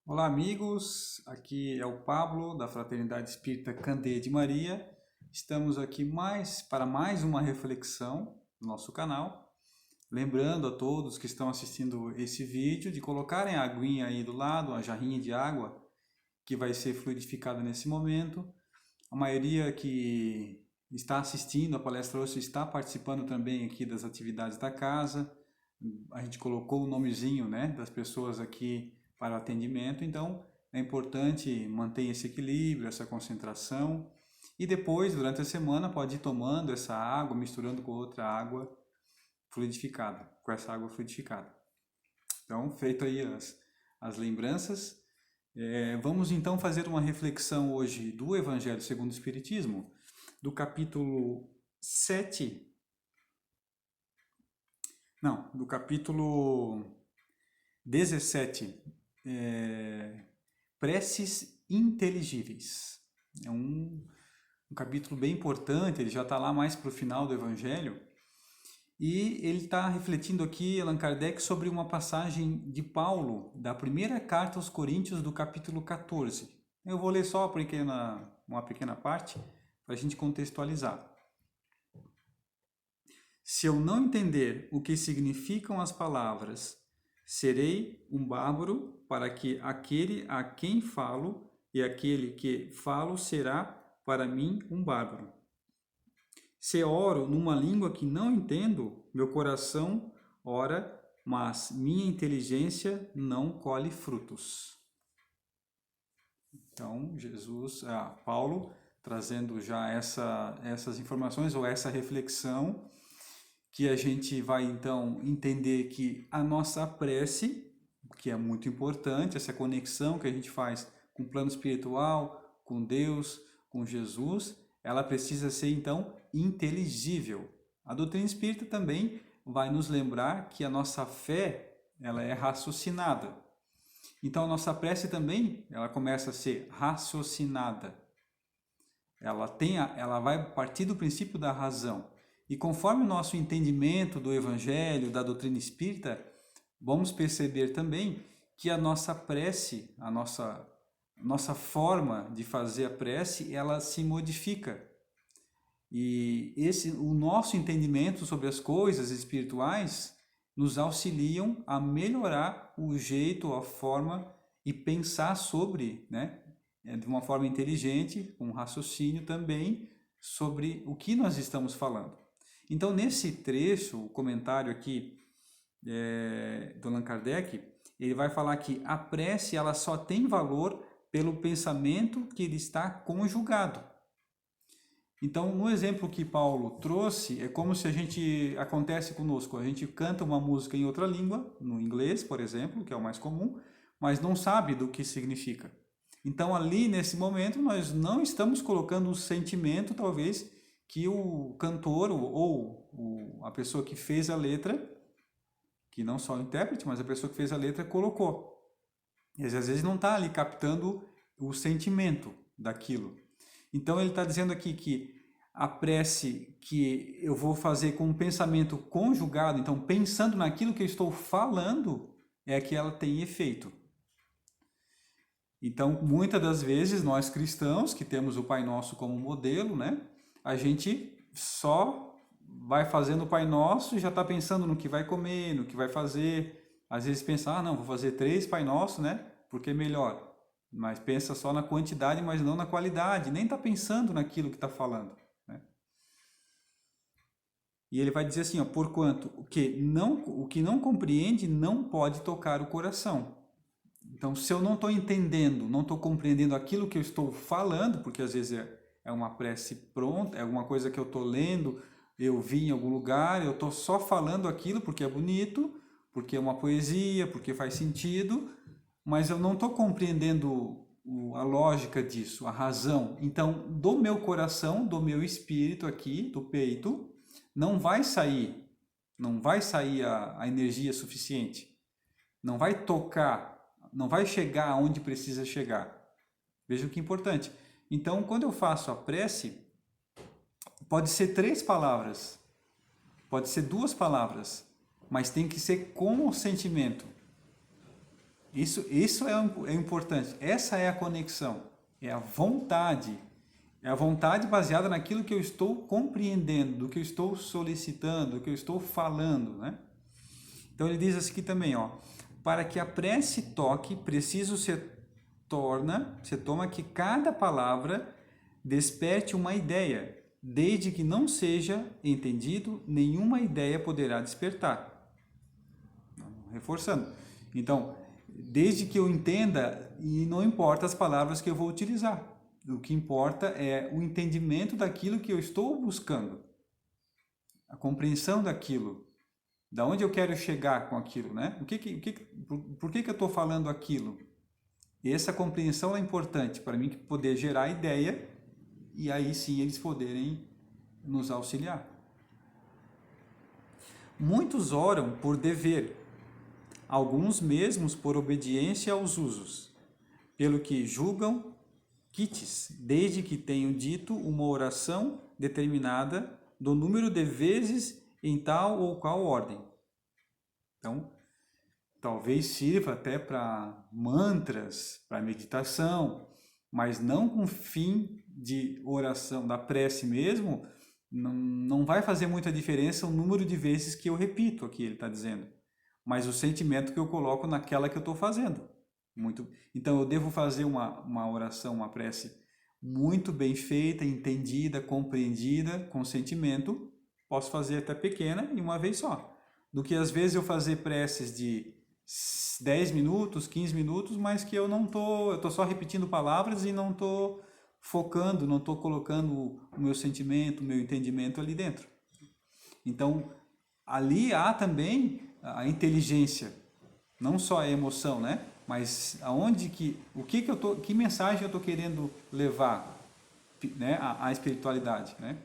Olá, amigos. Aqui é o Pablo da Fraternidade Espírita Candê de Maria. Estamos aqui para mais uma reflexão no nosso canal. Lembrando a todos que estão assistindo esse vídeo de colocarem a aguinha aí do lado, uma jarrinha de água que vai ser fluidificada nesse momento. A maioria que está assistindo a palestra hoje está participando também aqui das atividades da casa. A gente colocou o nomezinho, né, das pessoas aqui para o atendimento, então é importante manter esse equilíbrio, essa concentração, e depois, durante a semana, pode ir tomando essa água, misturando com outra água fluidificada, com essa água fluidificada. Então, feito aí as lembranças, vamos então fazer uma reflexão hoje do Evangelho segundo o Espiritismo, do capítulo 7, não, do capítulo 17, Preces Inteligíveis. É um capítulo bem importante, ele já está lá mais para o final do Evangelho, e ele está refletindo aqui, Allan Kardec, sobre uma passagem de Paulo, da primeira carta aos Coríntios, do capítulo 14. Eu vou ler só uma pequena parte, para a gente contextualizar. Se eu não entender o que significam as palavras, serei um bárbaro para que aquele a quem falo e aquele que falo será para mim um bárbaro. Se oro numa língua que não entendo, meu coração ora, mas minha inteligência não colhe frutos. Então, Paulo, trazendo já essas informações ou essa reflexão, que a gente vai então entender que a nossa prece, que é muito importante, essa conexão que a gente faz com o plano espiritual, com Deus, com Jesus, ela precisa ser então inteligível. A doutrina espírita também vai nos lembrar que a nossa fé, ela é raciocinada. Então a nossa prece também, ela começa a ser raciocinada. Ela vai partir do princípio da razão. E conforme o nosso entendimento do Evangelho, da doutrina espírita, vamos perceber também que a nossa prece, a nossa forma de fazer a prece, ela se modifica. E o nosso entendimento sobre as coisas espirituais nos auxiliam a melhorar o jeito, a forma e pensar sobre, né, de uma forma inteligente, com raciocínio também, sobre o que nós estamos falando. Então, nesse trecho, o comentário aqui do Allan Kardec, ele vai falar que a prece ela só tem valor pelo pensamento que ele está conjugado. Então, no exemplo que Paulo trouxe, é como se acontece conosco, a gente canta uma música em outra língua, no inglês, por exemplo, que é o mais comum, mas não sabe do que significa. Então, ali, nesse momento, nós não estamos colocando o sentimento, talvez, que o cantor ou a pessoa que fez a letra, que não só o intérprete, mas a pessoa que fez a letra colocou. E às vezes não está ali captando o sentimento daquilo. Então ele está dizendo aqui que a prece que eu vou fazer com um pensamento conjugado, então pensando naquilo que eu estou falando, é que ela tem efeito. Então, muitas das vezes, nós cristãos, que temos o Pai Nosso como modelo, né, a gente só vai fazendo o Pai Nosso e já está pensando no que vai comer, no que vai fazer. Às vezes pensa, não, vou fazer 3 Pai Nosso, né, porque é melhor. Mas pensa só na quantidade, mas não na qualidade. Nem está pensando naquilo que está falando. Né? E ele vai dizer assim, ó, porquanto o que não compreende não pode tocar o coração. Então, se eu não estou entendendo, não estou compreendendo aquilo que eu estou falando, porque às vezes é uma prece pronta, é alguma coisa que eu estou lendo, eu vi em algum lugar, eu estou só falando aquilo porque é bonito, porque é uma poesia, porque faz sentido, mas eu não estou compreendendo a lógica disso, a razão. Então, do meu coração, do meu espírito aqui, do peito, não vai sair a energia suficiente. Não vai tocar, não vai chegar aonde precisa chegar. Veja que importante. Então, quando eu faço a prece, pode ser 3 palavras, pode ser 2 palavras, mas tem que ser com o sentimento. Isso é importante. Essa é a conexão. É a vontade. É a vontade baseada naquilo que eu estou compreendendo, do que eu estou solicitando, do que eu estou falando, né? Então ele diz assim aqui também, ó, para que a prece toque, preciso se toma que cada palavra desperte uma ideia, desde que não seja entendido, nenhuma ideia poderá despertar. Reforçando. Então, desde que eu entenda, e não importa as palavras que eu vou utilizar. O que importa é o entendimento daquilo que eu estou buscando. A compreensão daquilo. Da onde eu quero chegar com aquilo, né? Por que eu estou falando aquilo? E essa compreensão é importante para mim poder gerar ideia e aí sim eles poderem nos auxiliar. Muitos oram por dever, alguns mesmos por obediência aos usos, pelo que julgam quites, desde que tenham dito uma oração determinada do número de vezes em tal ou qual ordem. Então, talvez sirva até para mantras, para meditação, mas não com fim de oração, da prece mesmo, não vai fazer muita diferença o número de vezes que eu repito aqui, ele está dizendo, mas o sentimento que eu coloco naquela que eu estou fazendo. Então eu devo fazer uma oração, uma prece muito bem feita, entendida, compreendida, com sentimento. Posso fazer até pequena e uma vez só. Do que às vezes eu fazer preces de 10 minutos, 15 minutos, mas que eu estou só repetindo palavras e não estou focando, não estou colocando o meu sentimento, o meu entendimento ali dentro. Então, ali há também a inteligência, não só a emoção, né? Mas que mensagem eu estou querendo levar, né, à espiritualidade, né?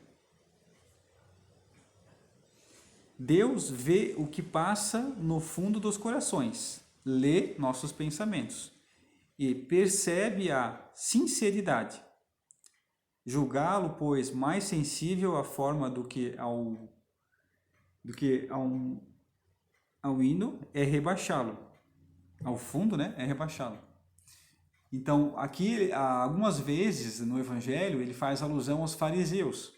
Deus vê o que passa no fundo dos corações, lê nossos pensamentos e percebe a sinceridade. Julgá-lo, pois, mais sensível à forma do que ao hino é rebaixá-lo. Ao fundo, né, é rebaixá-lo. Então, aqui, algumas vezes no Evangelho, ele faz alusão aos fariseus,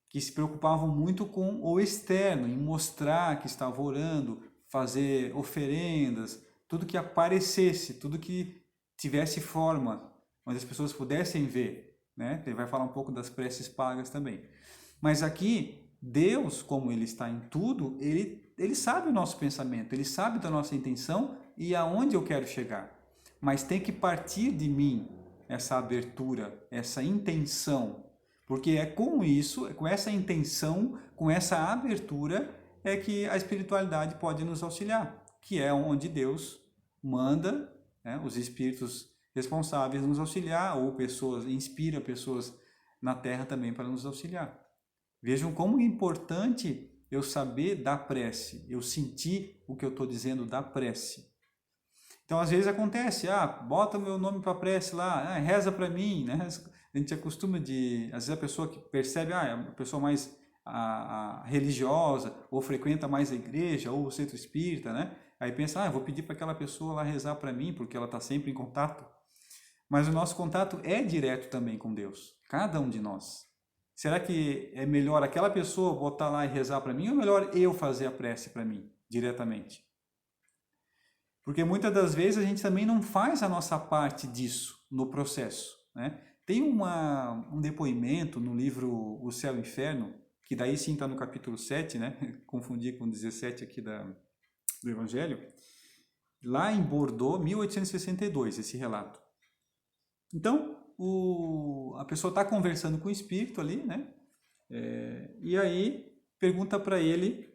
que se preocupavam muito com o externo, em mostrar que estavam orando, fazer oferendas, tudo que aparecesse, tudo que tivesse forma, onde as pessoas pudessem ver, né? Ele vai falar um pouco das preces pagas também. Mas aqui, Deus, como Ele está em tudo, Ele sabe o nosso pensamento, Ele sabe da nossa intenção e aonde eu quero chegar. Mas tem que partir de mim essa abertura, essa intenção. Porque é com isso, é com essa intenção, com essa abertura, é que a espiritualidade pode nos auxiliar. Que é onde Deus manda, né, os espíritos responsáveis nos auxiliar, ou inspira pessoas na Terra também para nos auxiliar. Vejam como é importante eu saber da prece, eu sentir o que eu estou dizendo da prece. Então, às vezes acontece, bota meu nome para a prece lá, reza para mim, né? A gente acostuma às vezes a pessoa que percebe, é uma pessoa mais religiosa, ou frequenta mais a igreja, ou o centro espírita, né? Aí pensa, eu vou pedir para aquela pessoa lá rezar para mim, porque ela está sempre em contato. Mas o nosso contato é direto também com Deus, cada um de nós. Será que é melhor aquela pessoa botar lá e rezar para mim, ou melhor eu fazer a prece para mim, diretamente? Porque muitas das vezes a gente também não faz a nossa parte disso no processo, né? Tem um depoimento no livro O Céu e o Inferno, que daí sim está no capítulo 7, né? Confundi com 17 aqui do Evangelho. Lá em Bordeaux, 1862, esse relato. Então, a pessoa está conversando com o espírito ali, né? E aí pergunta para ele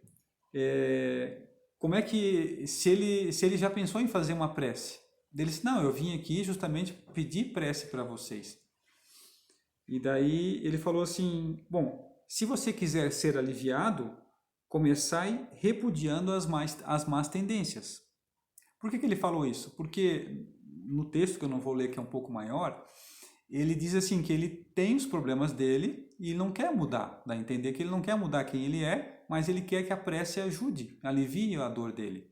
como é que, se ele já pensou em fazer uma prece. Ele disse, não, eu vim aqui justamente pedir prece para vocês. E daí ele falou assim, bom, se você quiser ser aliviado, começai repudiando as más tendências. Por que ele falou isso? Porque no texto, que eu não vou ler, que é um pouco maior, ele diz assim que ele tem os problemas dele e não quer mudar, dá a entender que ele não quer mudar quem ele é, mas ele quer que a prece ajude, alivie a dor dele.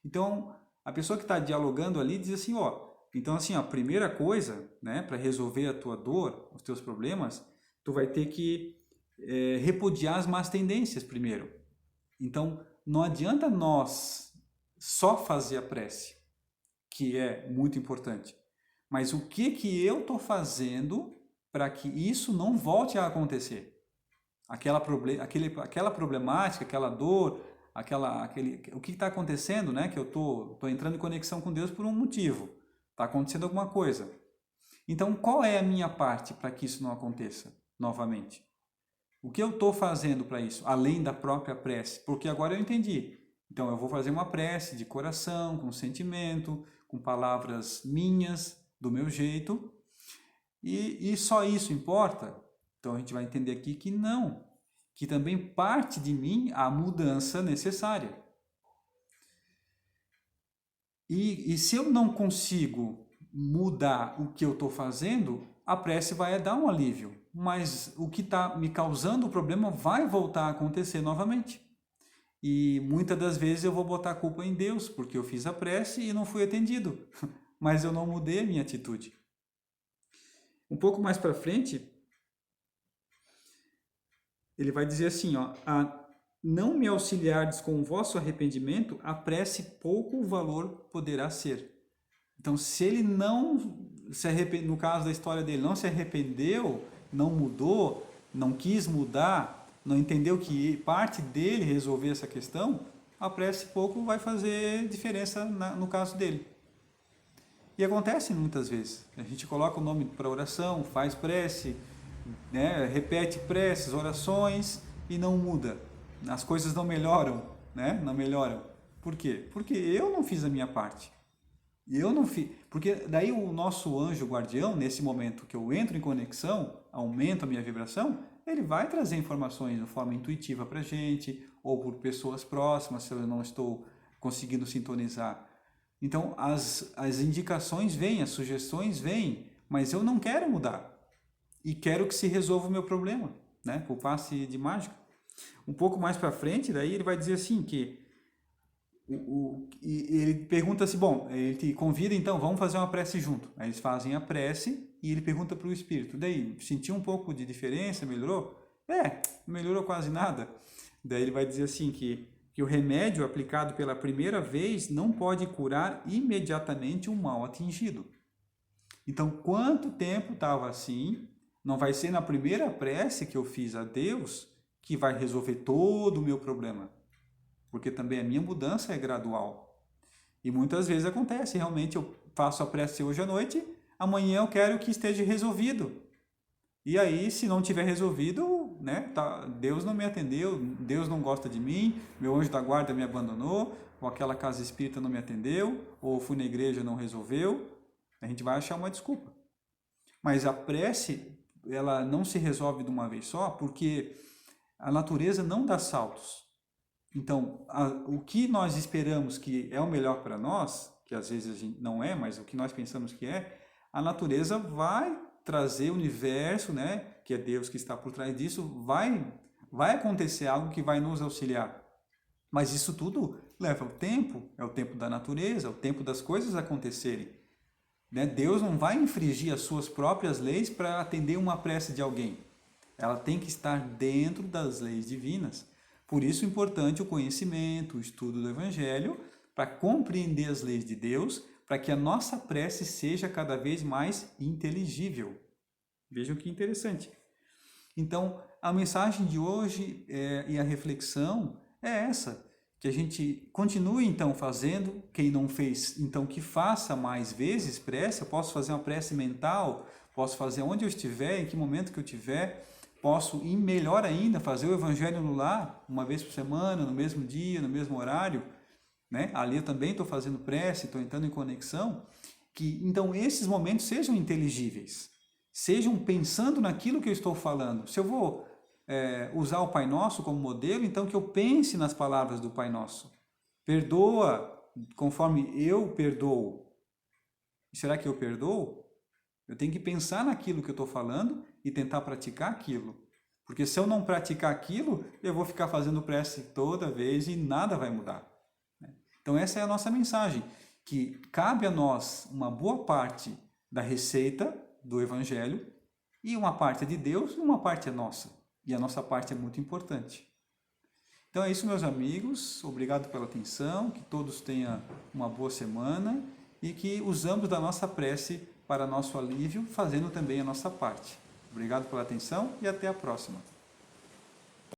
Então, A pessoa que está dialogando ali diz assim, ó, então assim, ó, a primeira coisa, né, para resolver a tua dor, os teus problemas, tu vai ter que repudiar as más tendências primeiro. Então, não adianta nós só fazer a prece, que é muito importante, mas o que eu estou fazendo para que isso não volte a acontecer? Aquela problemática, aquela dor, o que está acontecendo, né? Que eu tô entrando em conexão com Deus por um motivo. Está acontecendo alguma coisa. Então, qual é a minha parte para que isso não aconteça novamente? O que eu estou fazendo para isso, além da própria prece? Porque agora eu entendi. Então, eu vou fazer uma prece de coração, com sentimento, com palavras minhas, do meu jeito, e só isso importa? Então, a gente vai entender aqui que não, que também parte de mim a mudança necessária. E se eu não consigo mudar o que eu estou fazendo, a prece vai dar um alívio, mas o que está me causando o problema vai voltar a acontecer novamente. E muitas das vezes eu vou botar a culpa em Deus, porque eu fiz a prece e não fui atendido, mas eu não mudei a minha atitude. Um pouco mais para frente, ele vai dizer assim, ó, a não me auxiliardes com o vosso arrependimento, a prece pouco valor poderá ser. Então, se ele não se arrependeu, no caso da história dele, não se arrependeu, não mudou, não quis mudar, não entendeu que parte dele resolver essa questão, a prece pouco vai fazer diferença no caso dele. E acontece muitas vezes. A gente coloca o nome para oração, faz prece, né, repete preces, orações e não muda. As coisas não melhoram, né? Não melhoram. Por quê? Porque eu não fiz a minha parte. Eu não fiz. Porque daí o nosso anjo guardião, nesse momento que eu entro em conexão, aumento a minha vibração, ele vai trazer informações de forma intuitiva para a gente, ou por pessoas próximas, se eu não estou conseguindo sintonizar. Então, as indicações vêm, as sugestões vêm, mas eu não quero mudar. E quero que se resolva o meu problema, né? Com o passe de mágica. Um pouco mais para frente, daí ele vai dizer assim que ele pergunta assim, bom, ele te convida então, vamos fazer uma prece junto. Aí eles fazem a prece e ele pergunta para o espírito, daí, sentiu um pouco de diferença, melhorou? Melhorou quase nada. Daí ele vai dizer assim que o remédio aplicado pela primeira vez não pode curar imediatamente um mal atingido. Então, quanto tempo estava assim, não vai ser na primeira prece que eu fiz a Deus que vai resolver todo o meu problema. Porque também a minha mudança é gradual. E muitas vezes acontece, realmente eu faço a prece hoje à noite, amanhã eu quero que esteja resolvido. E aí, se não tiver resolvido, né, Deus não me atendeu, Deus não gosta de mim, meu anjo da guarda me abandonou, ou aquela casa espírita não me atendeu, ou fui na igreja e não resolveu, a gente vai achar uma desculpa. Mas a prece, ela não se resolve de uma vez só, porque a natureza não dá saltos. Então, o que nós esperamos que é o melhor para nós, que às vezes a gente não é, mas o que nós pensamos que é, a natureza vai trazer o universo, né, que é Deus que está por trás disso, vai acontecer algo que vai nos auxiliar. Mas isso tudo leva o tempo, é o tempo da natureza, é o tempo das coisas acontecerem. Né? Deus não vai infringir as suas próprias leis para atender uma prece de alguém. Ela tem que estar dentro das leis divinas. Por isso é importante o conhecimento, o estudo do Evangelho, para compreender as leis de Deus, para que a nossa prece seja cada vez mais inteligível. Vejam que interessante. Então, a mensagem de hoje e a reflexão é essa, que a gente continue então fazendo, quem não fez, então que faça mais vezes prece. Eu posso fazer uma prece mental, posso fazer onde eu estiver, em que momento que eu estiver, posso, e melhor ainda, fazer o Evangelho no lar, uma vez por semana, no mesmo dia, no mesmo horário, né? Ali eu também estou fazendo prece, estou entrando em conexão, que então esses momentos sejam inteligíveis, sejam pensando naquilo que eu estou falando. Se eu vou usar o Pai Nosso como modelo, então que eu pense nas palavras do Pai Nosso. Perdoa conforme eu perdoo. Será que eu perdoo? Eu tenho que pensar naquilo que eu estou falando e tentar praticar aquilo. Porque se eu não praticar aquilo, eu vou ficar fazendo prece toda vez e nada vai mudar. Então essa é a nossa mensagem. que cabe a nós uma boa parte da receita do Evangelho, e uma parte é de Deus e uma parte é nossa. E a nossa parte é muito importante. Então é isso, meus amigos. Obrigado pela atenção, que todos tenham uma boa semana e que usamos da nossa prece para nosso alívio, fazendo também a nossa parte. Obrigado pela atenção e até a próxima.